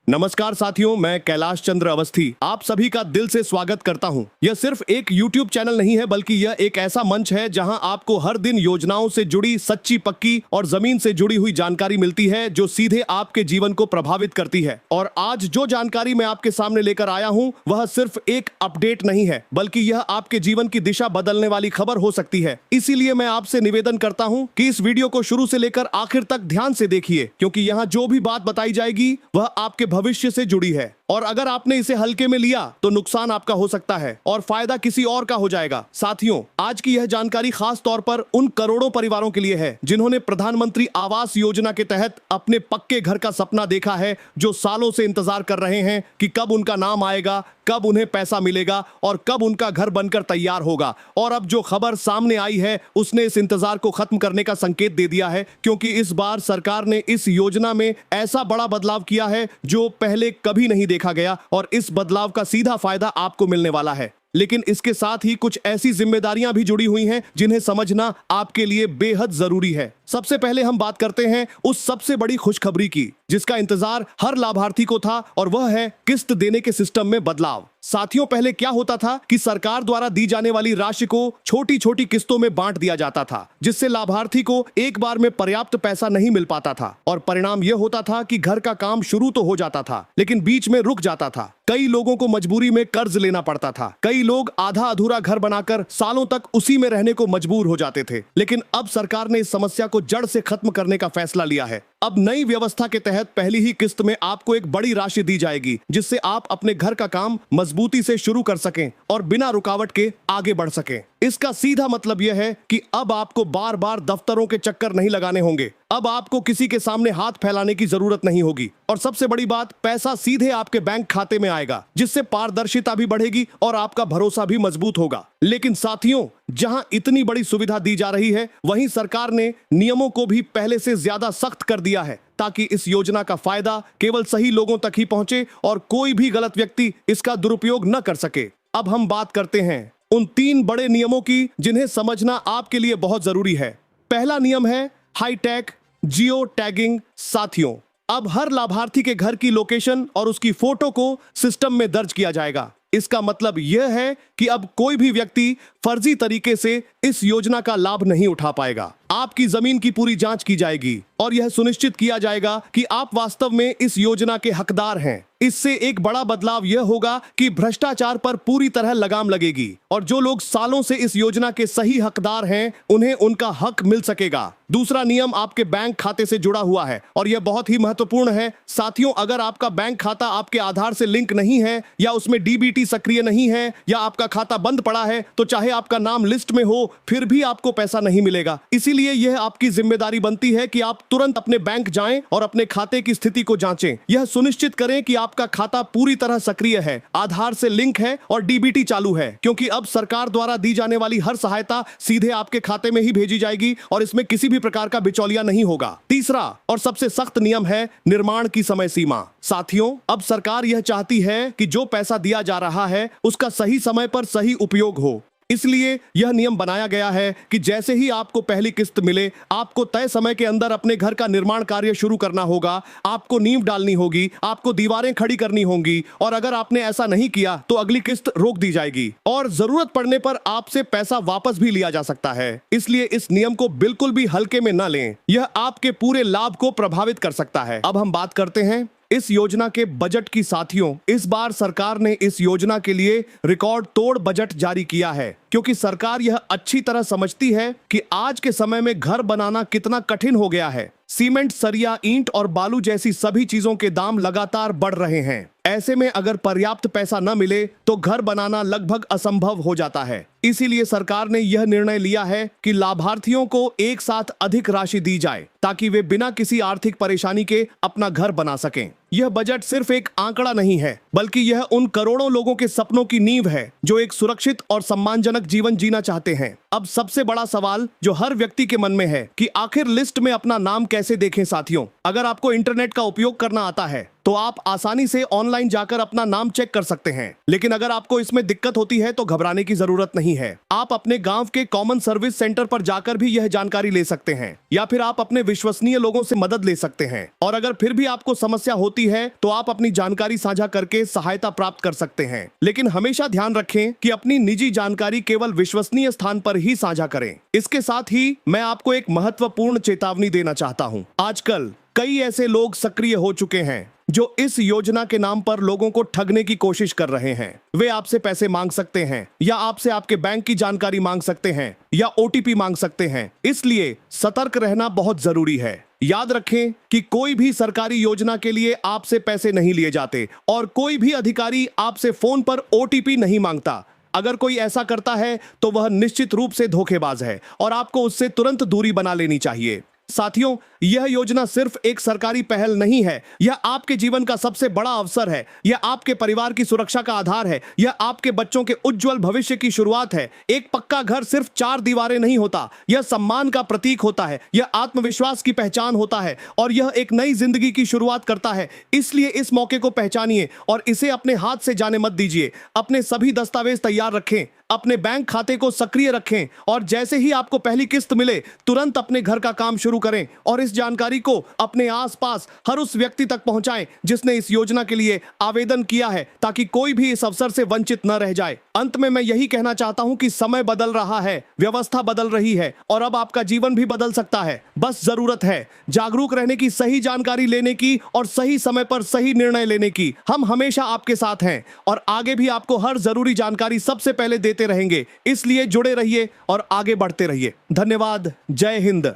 नमस्कार साथियों, मैं कैलाश चंद्र अवस्थी आप सभी का दिल से स्वागत करता हूं। यह सिर्फ एक YouTube चैनल नहीं है, बल्कि यह एक ऐसा मंच है जहां आपको हर दिन योजनाओं से जुड़ी सच्ची पक्की और जमीन से जुड़ी हुई जानकारी मिलती है, जो सीधे आपके जीवन को प्रभावित करती है। और आज जो जानकारी मैं आपके सामने लेकर आया हूं, वह सिर्फ एक अपडेट नहीं है, बल्कि यह आपके जीवन की दिशा बदलने वाली खबर हो सकती है। इसीलिए मैं आपसे निवेदन करता हूं कि इस वीडियो को शुरू से लेकर आखिर तक ध्यान से देखिए, क्योंकि यहाँ जो भी बात बताई जाएगी वह आपके भविष्य से जुड़ी है। और अगर आपने इसे हल्के में लिया तो नुकसान आपका हो सकता है और फायदा किसी और का हो जाएगा। साथियों, आज की यह जानकारी खास तौर पर उन करोड़ों परिवारों के लिए है जिन्होंने प्रधानमंत्री आवास योजना के तहत अपने पक्के घर का सपना देखा है, जो सालों से इंतजार कर रहे हैं कि कब उनका नाम आएगा, कब उन्हें पैसा मिलेगा और कब उनका घर बनकर तैयार होगा। और अब जो खबर सामने आई है उसने इस इंतजार को खत्म करने का संकेत दे दिया है, क्योंकि इस बार सरकार ने इस योजना में ऐसा बड़ा बदलाव किया है जो पहले कभी नहीं देखा गया, और इस बदलाव का सीधा फायदा आपको मिलने वाला है। लेकिन इसके साथ ही कुछ ऐसी जिम्मेदारियां भी जुड़ी हुई हैं जिन्हें समझना आपके लिए बेहद जरूरी है। सबसे पहले हम बात करते हैं उस सबसे बड़ी खुशखबरी की जिसका इंतजार हर लाभार्थी को था, और वह है किस्त देने के सिस्टम में बदलाव। साथियों, पहले क्या होता था कि सरकार द्वारा दी जाने वाली राशि को छोटी छोटी किस्तों में बांट दिया जाता था, जिससे लाभार्थी को एक बार में पर्याप्त पैसा नहीं मिल पाता था। और परिणाम यह होता था कि घर का काम शुरू तो हो जाता था, लेकिन बीच में रुक जाता था। कई लोगों को मजबूरी में कर्ज लेना पड़ता था। कई लोग आधा अधूरा घर बनाकर सालों तक उसी में रहने को मजबूर हो जाते थे। लेकिन अब सरकार ने इस समस्या को जड़ से खत्म करने का फैसला लिया है। अब नई व्यवस्था के तहत पहली ही किस्त में आपको एक बड़ी राशि दी जाएगी, जिससे आप अपने घर का काम मजबूती से शुरू कर सकें और बिना रुकावट के आगे बढ़ सकें। इसका सीधा मतलब यह है कि अब आपको बार बार दफ्तरों के चक्कर नहीं लगाने होंगे। अब आपको किसी के सामने हाथ फैलाने की जरूरत नहीं होगी। और सबसे बड़ी बात, पैसा सीधे आपके बैंक खाते में आएगा, जिससे पारदर्शिता भी बढ़ेगी और आपका भरोसा भी मजबूत होगा। लेकिन साथियों, जहां इतनी बड़ी सुविधा दी जा रही है, वहीं सरकार ने नियमों को भी पहले से ज्यादा सख्त कर दिया है, ताकि इस योजना का फायदा केवल सही लोगों तक ही पहुंचे और कोई भी गलत व्यक्ति इसका दुरुपयोग न कर सके। अब हम बात करते हैं उन 3 बड़े नियमों की जिन्हें समझना आपके लिए बहुत जरूरी है। पहला नियम है हाईटेक जियो टैगिंग। साथियों, अब हर लाभार्थी के घर की लोकेशन और उसकी फोटो को सिस्टम में दर्ज किया जाएगा। इसका मतलब यह है कि अब कोई भी व्यक्ति फर्जी तरीके से इस योजना का लाभ नहीं उठा पाएगा। आपकी जमीन की पूरी जांच की जाएगी और यह सुनिश्चित किया जाएगा कि आप वास्तव में इस योजना के हकदार हैं। इससे एक बड़ा बदलाव यह होगा कि भ्रष्टाचार पर पूरी तरह लगाम लगेगी, और जो लोग सालों से इस योजना के सही हकदार हैं, उन्हें उनका हक मिल सकेगा। दूसरा नियम आपके बैंक खाते से जुड़ा हुआ है, और यह बहुत ही महत्वपूर्ण है। साथियों, अगर आपका बैंक खाता आपके आधार से लिंक नहीं है, या उसमें डीबीटी सक्रिय नहीं है, या आपका खाता बंद पड़ा है, तो चाहे आपका नाम लिस्ट में हो, फिर भी आपको पैसा नहीं मिलेगा। इसीलिए यह आपकी जिम्मेदारी बनती है कि आप तुरंत अपने बैंक जाएं और अपने खाते की स्थिति को जांचें। यह सुनिश्चित करें कि आपका खाता पूरी तरह सक्रिय है, आधार से लिंक है और डीबीटी चालू है, क्योंकि अब सरकार द्वारा दी जाने वाली हर सहायता सीधे आपके खाते में ही भेजी जाएगी और इसमें किसी भी प्रकार का बिचौलिया नहीं होगा। तीसरा और सबसे सख्त नियम है निर्माण की समय सीमा। साथियों, अब सरकार यह चाहती है कि जो पैसा दिया जा रहा है उसका सही समय पर सही उपयोग हो। इसलिए यह नियम बनाया गया है कि जैसे ही आपको पहली किस्त मिले, आपको तय समय के अंदर अपने घर का निर्माण कार्य शुरू करना होगा। आपको नींव डालनी होगी, आपको दीवारें खड़ी करनी होंगी, और अगर आपने ऐसा नहीं किया तो अगली किस्त रोक दी जाएगी और जरूरत पड़ने पर आपसे पैसा वापस भी लिया जा सकता है। इसलिए इस नियम को बिल्कुल भी हल्के में न लें, यह आपके पूरे लाभ को प्रभावित कर सकता है। अब हम बात करते हैं इस योजना के बजट की। साथियों, इस बार सरकार ने इस योजना के लिए रिकॉर्ड तोड़ बजट जारी किया है, क्योंकि सरकार यह अच्छी तरह समझती है कि आज के समय में घर बनाना कितना कठिन हो गया है। सीमेंट, सरिया, ईंट और बालू जैसी सभी चीजों के दाम लगातार बढ़ रहे हैं। ऐसे में अगर पर्याप्त पैसा न मिले तो घर बनाना लगभग असंभव हो जाता है। इसीलिए सरकार ने यह निर्णय लिया है कि लाभार्थियों को एक साथ अधिक राशि दी जाए, ताकि वे बिना किसी आर्थिक परेशानी के अपना घर बना सकें। यह बजट सिर्फ एक आंकड़ा नहीं है, बल्कि यह उन करोड़ों लोगों के सपनों की नींव है जो एक सुरक्षित और सम्मानजनक जीवन जीना चाहते हैं। अब सबसे बड़ा सवाल जो हर व्यक्ति के मन में है कि आखिर लिस्ट में अपना नाम कैसे देखें। साथियों, अगर आपको इंटरनेट का उपयोग करना आता है तो आप आसानी से ऑनलाइन जाकर अपना नाम चेक कर सकते हैं। लेकिन अगर आपको इसमें दिक्कत होती है तो घबराने की जरूरत नहीं है। आप अपने गांव के कॉमन सर्विस सेंटर पर जाकर भी यह जानकारी ले सकते हैं, या फिर आप अपने विश्वसनीय लोगों से मदद ले सकते हैं। और अगर फिर भी आपको समस्या होती है तो आप अपनी जानकारी साझा करके सहायता प्राप्त कर सकते हैं। लेकिन हमेशा ध्यान रखें कि अपनी निजी जानकारी केवल विश्वसनीय स्थान पर ही साझा करें। इसके साथ ही मैं आपको एक महत्वपूर्ण चेतावनी देना चाहता हूं। आजकल कई ऐसे लोग सक्रिय हो चुके हैं जो इस योजना के नाम पर लोगों को ठगने की कोशिश कर रहे हैं। वे आपसे पैसे मांग सकते हैं, या आपसे आपके बैंक की जानकारी मांग सकते हैं, या ओटीपी मांग सकते हैं। इसलिए सतर्क रहना बहुत जरूरी है। याद रखें कि कोई भी सरकारी योजना के लिए आपसे पैसे नहीं लिए जाते और कोई भी अधिकारी आपसे फोन पर ओटीपी नहीं मांगता। अगर कोई ऐसा करता है तो वह निश्चित रूप से धोखेबाज है और आपको उससे तुरंत दूरी बना लेनी चाहिए। साथियों, यह योजना सिर्फ एक सरकारी पहल नहीं है, यह आपके जीवन का सबसे बड़ा अवसर है। यह आपके परिवार की सुरक्षा का आधार है। यह आपके बच्चों के उज्जवल भविष्य की शुरुआत है। एक पक्का घर सिर्फ 4 दीवारें नहीं होता, यह सम्मान का प्रतीक होता है, यह आत्मविश्वास की पहचान होता है और यह एक नई जिंदगी की शुरुआत करता है। इसलिए इस मौके को पहचानिए और इसे अपने हाथ से जाने मत दीजिए। अपने सभी दस्तावेज तैयार रखें, अपने बैंक खाते को सक्रिय रखें और जैसे ही आपको पहली किस्त मिले तुरंत अपने घर का काम शुरू करें और इस जानकारी को अपने आसपास हर उस व्यक्ति तक पहुंचाएं जिसने इस योजना के लिए आवेदन किया है, ताकि कोई भी इस अवसर से वंचित न रह जाए। अंत में मैं यही कहना चाहता हूं कि समय बदल रहा है, व्यवस्था बदल रही है और अब आपका जीवन भी बदल सकता है। बस जरूरत है जागरूक रहने की, सही जानकारी लेने की और सही समय पर सही निर्णय लेने की। हम हमेशा आपके साथ हैं और आगे भी आपको हर जरूरी जानकारी सबसे पहले देते रहेंगे। इसलिए जुड़े रहिए और आगे बढ़ते रहिए। धन्यवाद। जय हिंद।